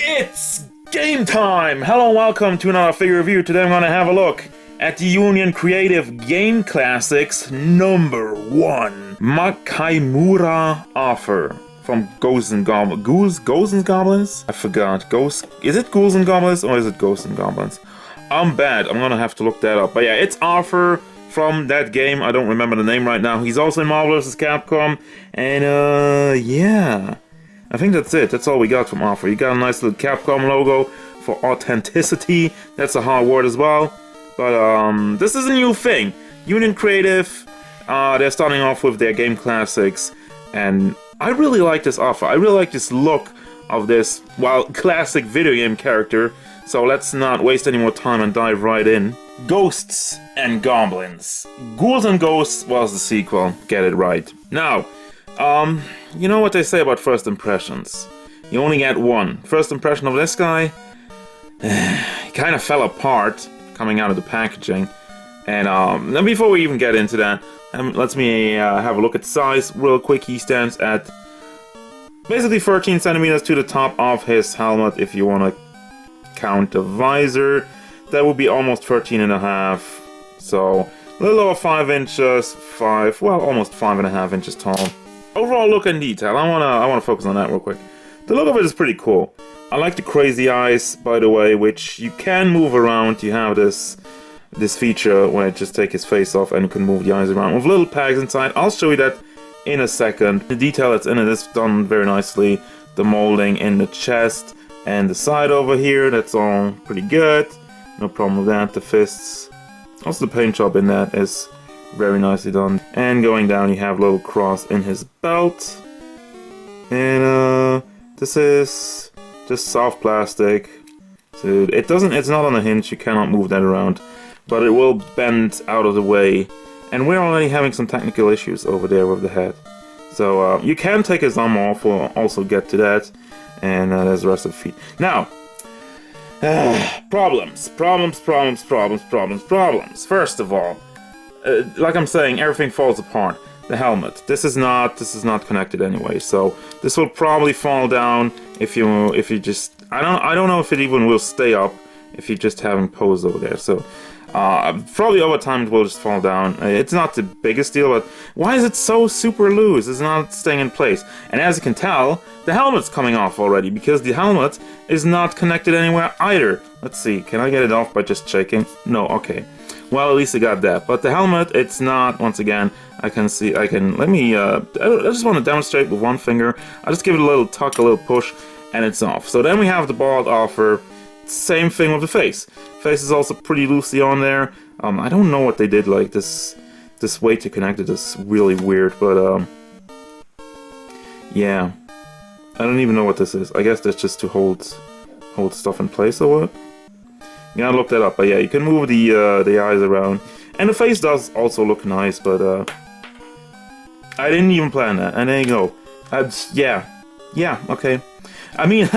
It's game time! Hello and welcome to another figure review. Today I'm going to have a look at the Union Creative Game Classics #1 Makaimura Offer from Ghots'n Goblins. Ghots'n Goblins? I forgot. Is it Ghots'n Goblins or is it Ghots'n Goblins? I'm bad. I'm going to have to look that up. But yeah, it's Offer from that game. I don't remember the name right now. He's also in Marvel vs. Capcom. And yeah. I think that's it. That's all we got from Offer. You got a nice little Capcom logo for authenticity. That's a hard word as well. But this is a new thing. Union Creative, they're starting off with their game classics. And I really like this Offer. I really like this look of this, well, classic video game character. So let's not waste any more time and dive right in. Ghosts and Goblins. Ghouls and Ghosts was the sequel. Get it right. Now, you know what they say about first impressions. You only get one. First impression of this guy, he kind of fell apart coming out of the packaging. And before we even get into that, let me have a look at size real quick. He stands at basically 13 centimeters to the top of his helmet. If you want to count the visor, that would be almost 13 and a half. So a little over 5 inches, almost 5.5 inches tall. Overall look and detail, I wanna focus on that real quick. The look of it is pretty cool. I like the crazy eyes, by the way, which you can move around. You have this feature where you just take his face off and you can move the eyes around with little pegs inside. I'll show you that in a second. The detail that's in it is done very nicely. The molding in the chest and the side over here, that's all pretty good. No problem with that. The fists, also the paint job in that is very nicely done. And going down, you have a little cross in his belt. And this is just soft plastic. So it's not on a hinge. You cannot move that around, but it will bend out of the way. And we're already having some technical issues over there with the head. So you can take his arm off. We'll also get to that. And there's the rest of the feet. Now, problems. First of all, like I'm saying, everything falls apart. The helmet. This is not connected anyway, so this will probably fall down if you just. I don't know if it even will stay up if you just have him posed over there. So probably over time it will just fall down. It's not the biggest deal, but why is it so super loose? It's not staying in place. And as you can tell, the helmet's coming off already because the helmet is not connected anywhere either. Let's see. Can I get it off by just shaking? No. Okay. Well, at least I got that. But the helmet, it's not, once again, let me, I just want to demonstrate with one finger. I just give it a little tuck, a little push, and it's off. So then we have the bald Offer. Same thing with the face. Face is also pretty loosely on there. I don't know what they did, like this way to connect it is really weird, but, yeah. I don't even know what this is. I guess that's just to hold stuff in place or what? You gotta look that up, but yeah, you can move the eyes around. And the face does also look nice, but I didn't even plan that, and there you go. Yeah, okay. I mean,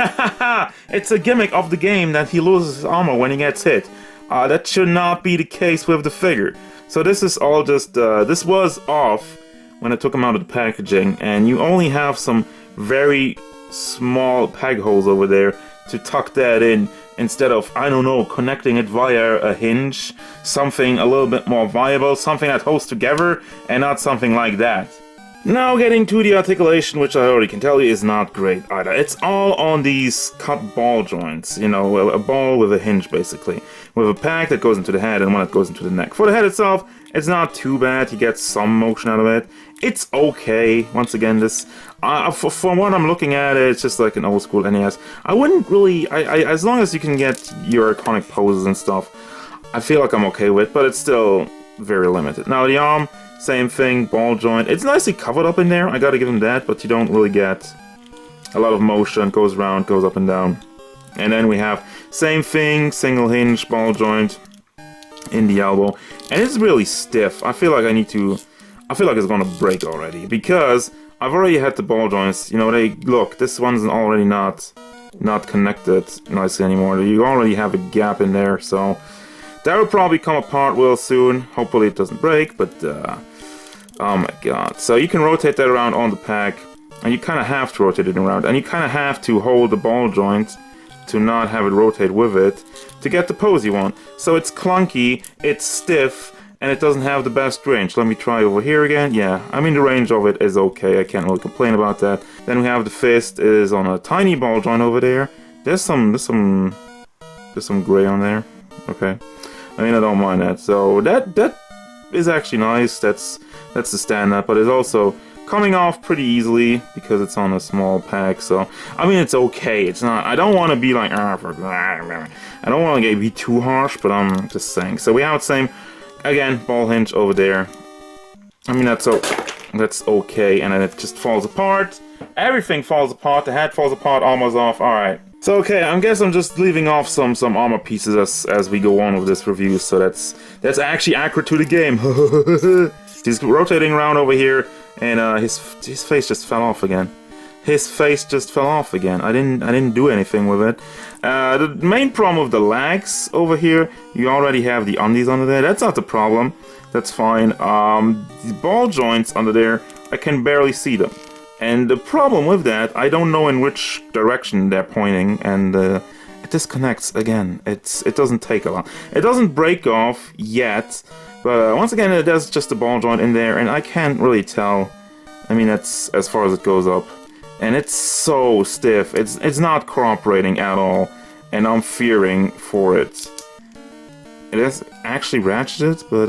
it's a gimmick of the game that he loses his armor when he gets hit. That should not be the case with the figure. So this is all just, this was off when I took him out of the packaging, and you only have some very small peg holes over there to tuck that in, instead of, I don't know, connecting it via a hinge, something a little bit more viable, something that holds together, and not something like that. Now getting to the articulation, which I already can tell you is not great either. It's all on these cut ball joints, you know, a ball with a hinge basically, with a peg that goes into the head and one that goes into the neck. For the head itself, it's not too bad. You get some motion out of it. It's okay. Once again, this, for what I'm looking at, it's just like an old school NES. I wouldn't really, as long as you can get your iconic poses and stuff, I feel like I'm okay with, but it's still very limited. Now the arm, same thing, ball joint. It's nicely covered up in there, I gotta give him that, but you don't really get a lot of motion. Goes around, goes up and down. And then we have same thing, single hinge, ball joint in the elbow. And it's really stiff. I feel like it's gonna break already, because I've already had the ball joints, you know, this one's already not connected nicely anymore. You already have a gap in there, so that will probably come apart real soon. Hopefully it doesn't break, but oh my god. So you can rotate that around on the pack, and you kind of have to rotate it around, and you kind of have to hold the ball joint to not have it rotate with it to get the pose you want. So it's clunky, it's stiff, and it doesn't have the best range. Let me try over here again. Yeah, I mean the range of it is okay. I can't really complain about that. Then we have the fist is on a tiny ball joint over there. There's some gray on there. Okay, I mean I don't mind that. So that is actually nice. That's the stand-up, but it's also coming off pretty easily because it's on a small pack. So I mean it's okay. It's not. I don't want to be like I don't want to be too harsh, but I'm just saying. So we have the same. Again, ball hinge over there. I mean, that's okay, and then it just falls apart. Everything falls apart. The head falls apart, almost off. All right. So okay, I guess I'm just leaving off some armor pieces as we go on with this review. So that's actually accurate to the game. He's rotating around over here, and his face just fell off again. His face just fell off again. I didn't do anything with it. The main problem with the legs over here, you already have the undies under there. That's not the problem. That's fine. The ball joints under there, I can barely see them. And the problem with that, I don't know in which direction they're pointing, and it disconnects again. It doesn't take a lot. It doesn't break off yet, but once again, there's just a ball joint in there, and I can't really tell. I mean, that's as far as it goes up. And it's so stiff. It's not cooperating at all, and I'm fearing for it. It is actually ratcheted, but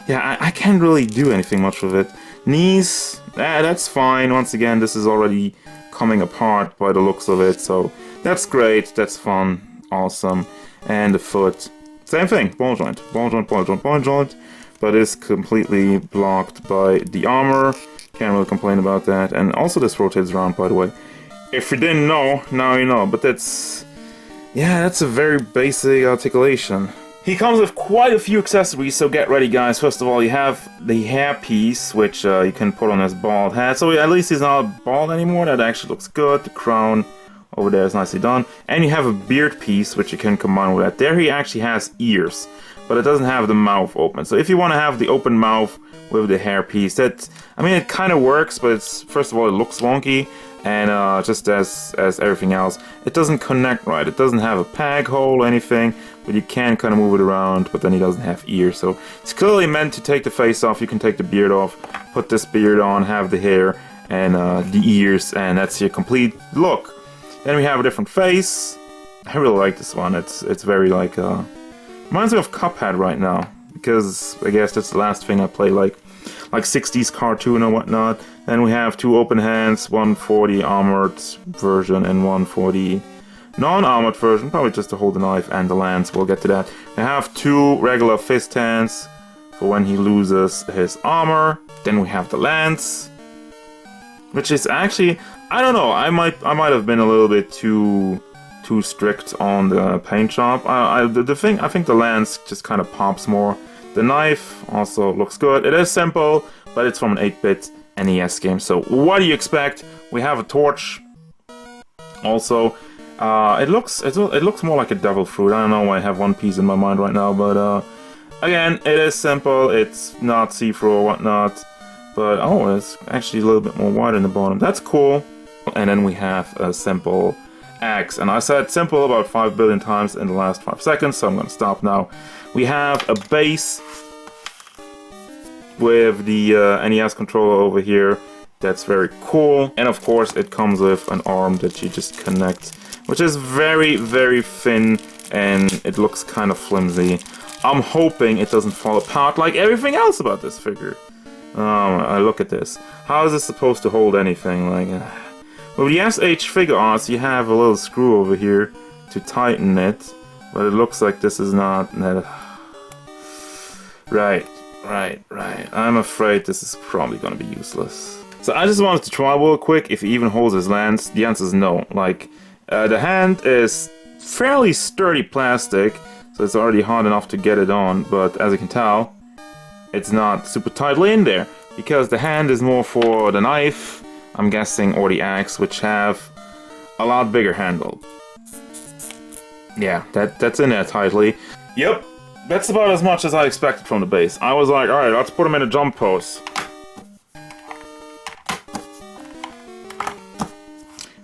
yeah, I can't really do anything much with it. Knees, that's fine. Once again, this is already coming apart by the looks of it, so that's great. That's fun, awesome. And the foot, same thing. Ball joint, ball joint, ball joint, ball joint, but it's completely blocked by the armor. Can't really complain about that. And also this rotates around, by the way. If you didn't know, now you know. But that's a very basic articulation. He comes with quite a few accessories, so get ready, guys. First of all, you have the hairpiece, which you can put on his bald head. So at least he's not bald anymore. That actually looks good. The crown over there is nicely done. And you have a beard piece, which you can combine with that. There he actually has ears, but it doesn't have the mouth open. So if you want to have the open mouth with the hairpiece, I mean, it kind of works, but first of all, it looks wonky, and just as everything else, it doesn't connect right. It doesn't have a peg hole or anything, but you can kind of move it around, but then he doesn't have ears. So it's clearly meant to take the face off. You can take the beard off, put this beard on, have the hair, and the ears, and that's your complete look. Then we have a different face. I really like this one. It's very like, reminds me of Cuphead right now, because I guess that's the last thing I play, like 60s cartoon or whatnot. Then we have two open hands, one for the armored version and one for the non-armored version, probably just to hold the knife and the lance. We'll get to that. We have two regular fist hands for when he loses his armor. Then we have the lance, which is actually, I don't know, I might have been a little bit too strict on the paint job. I think the lance just kind of pops more. The knife also looks good. It is simple, but it's from an 8-bit NES game. So what do you expect? We have a torch. Also, it looks more like a devil fruit. I don't know why I have one piece in my mind right now, but again, it is simple. It's not see-through or whatnot. But oh, it's actually a little bit more wide in the bottom. That's cool. And then we have a simple axe, and I said simple about 5 billion times in the last 5 seconds, so I'm gonna stop now. We have a base with the NES controller over here. That's very cool, and of course it comes with an arm that you just connect, which is very, very thin, and it looks kind of flimsy. I'm hoping it doesn't fall apart like everything else about this figure. Look at this. How is this supposed to hold anything? Like, with the SH figure arts, you have a little screw over here to tighten it, but it looks like this is not. Right. I'm afraid this is probably gonna be useless. So I just wanted to try real quick if he even holds his lance. The answer is no. Like, the hand is fairly sturdy plastic, so it's already hard enough to get it on, but as you can tell, it's not super tightly in there, because the hand is more for the knife, I'm guessing, or the axe, which have a lot bigger handle. Yeah, that's in there tightly. Yep, that's about as much as I expected from the base. I was like, alright, let's put him in a jump pose.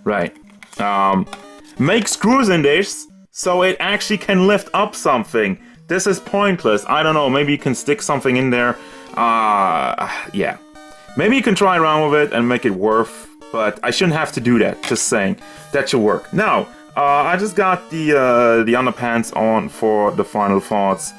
Right. make screws in this so it actually can lift up something. This is pointless. I don't know, maybe you can stick something in there. Yeah. Maybe you can try around with it and make it worth, but I shouldn't have to do that, just saying. That should work. Now, I just got the underpants on for the final thoughts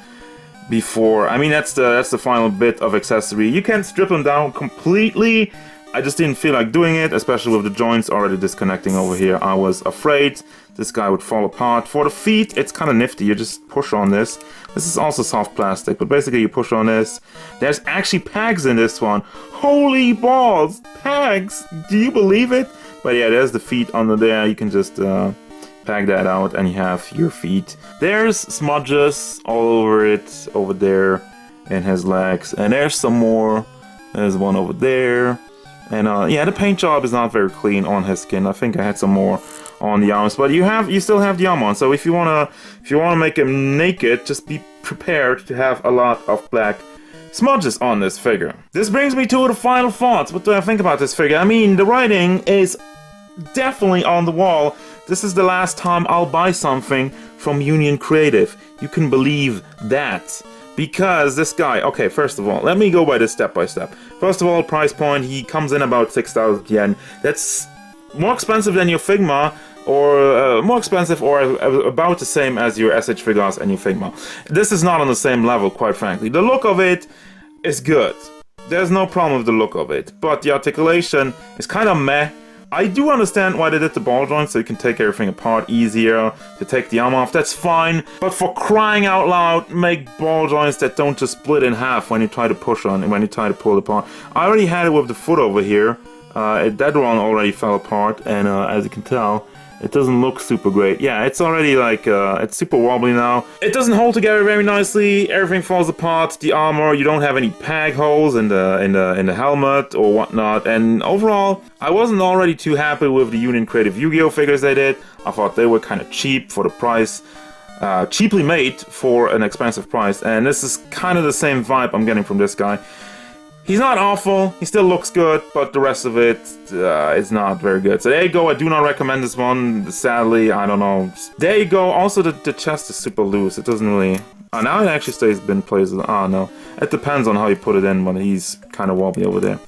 before. I mean, that's the final bit of accessory. You can strip them down completely. I just didn't feel like doing it, especially with the joints already disconnecting over here. I was afraid this guy would fall apart. For the feet, it's kind of nifty. You just push on this. This is also soft plastic, but basically you push on this. There's actually pegs in this one. Holy balls! Pegs! Do you believe it? But yeah, there's the feet under there. You can just peg that out and you have your feet. There's smudges all over it, over there, in his legs. And there's some more. There's one over there. And yeah, the paint job is not very clean on his skin. I think I had some more on the arms, but you still have the arm on. So if you wanna make him naked, just be prepared to have a lot of black smudges on this figure. This brings me to the final thoughts. What do I think about this figure? I mean, the writing is definitely on the wall. This is the last time I'll buy something from Union Creative. You can believe that. Because this guy, okay, first of all, let me go by this step by step. First of all, price point, he comes in about 6,000 yen. That's more expensive than your Figma, or more expensive or about the same as your SH figures and your Figma. This is not on the same level, quite frankly. The look of it is good. There's no problem with the look of it, but the articulation is kind of meh. I do understand why they did the ball joint, so you can take everything apart easier, to take the arm off, that's fine. But for crying out loud, make ball joints that don't just split in half when you try to push on, when you try to pull it apart. I already had it with the foot over here. That one already fell apart, and as you can tell, it doesn't look super great. Yeah, it's already like, it's super wobbly now. It doesn't hold together very nicely, everything falls apart, the armor, you don't have any peg holes in the helmet or whatnot, and overall, I wasn't already too happy with the Union Creative Yu-Gi-Oh figures they did. I thought they were kind of cheap for the price, cheaply made for an expensive price, and this is kind of the same vibe I'm getting from this guy. He's not awful, he still looks good, but the rest of it is not very good. So there you go, I do not recommend this one, sadly, I don't know. There you go, also the chest is super loose, it doesn't really... now it actually stays in place, no. It depends on how you put it in, but he's kind of wobbly over there.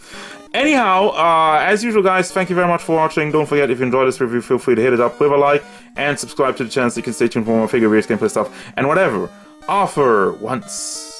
Anyhow, as usual guys, thank you very much for watching. Don't forget, if you enjoyed this review, feel free to hit it up with a like, and subscribe to the channel so you can stay tuned for more figure reviews, gameplay stuff, and whatever offer once.